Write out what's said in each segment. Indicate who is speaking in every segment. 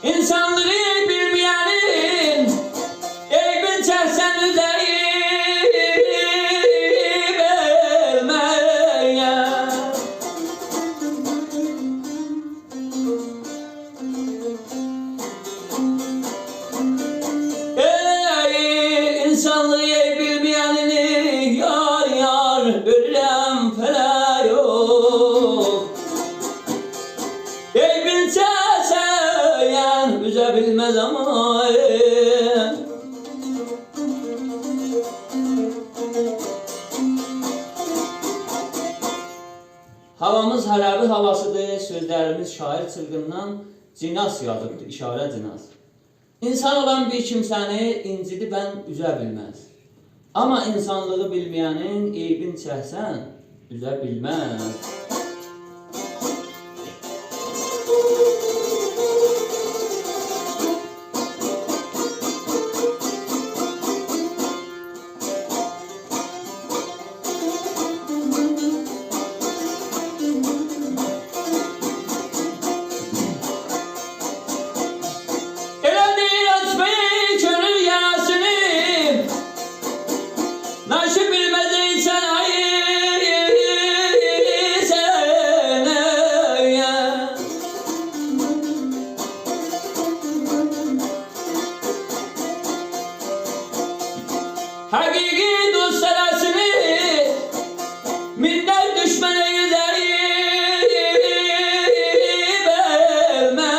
Speaker 1: İnsanlığı bilmeyenin eybin çeksen üzeyi vermeye. Ey insanlığı bilmeyenini yar yar ölürem fele yok. Eybin çeksen üzebilmez ama havamız harabi havasıdır, sözlerimiz şair çılgından cinas yazıbdır, işarə cinas. İnsan olan bir kimsəni incidi ben üzə bilməz. Ama insanlığı bilməyənin eybin çəksən üzə bilməz. Naşı bilmediysen ayı seneye. Hakiki dost arasını minnet düşmene yüzeyi vermeye.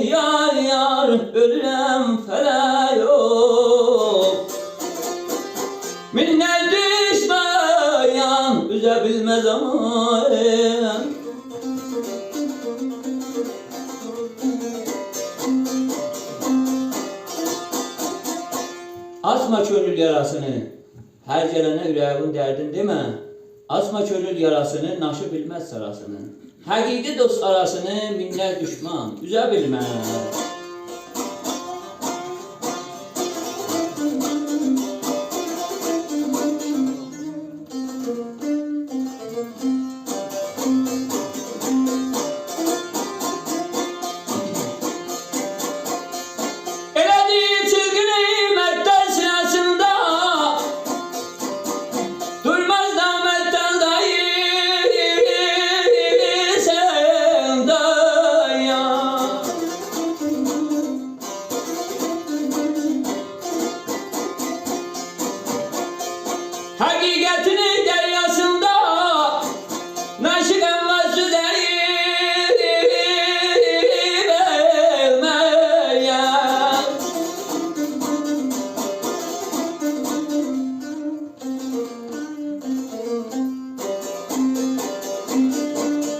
Speaker 1: Yar yar ölürem fele yok. Minnet düşmeyen üzebilmez ama asma gönül yarasını, her gelene yüreğin derdin deme. Asma gönül yarasını, naşı bilmez sarasını. Hakiki dost arasını minnet düşman üze bilmez. Elediği çılgını metten sinasında duymaz nametten dahi hakikatini deryasında naşık envazı değil vermeye.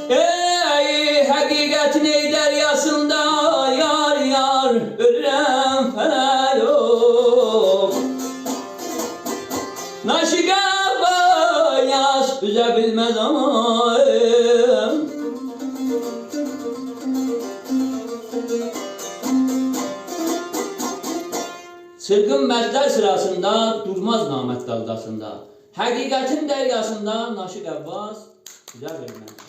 Speaker 1: Ey hakikatini deryasında yar yar ölürem fele yok. Naşıka bayaz üze bilmez ama çılgın mərdlər sırasında durmaz namət daldasında. Hakikatin deryasında naşık Abbas üze bilmez.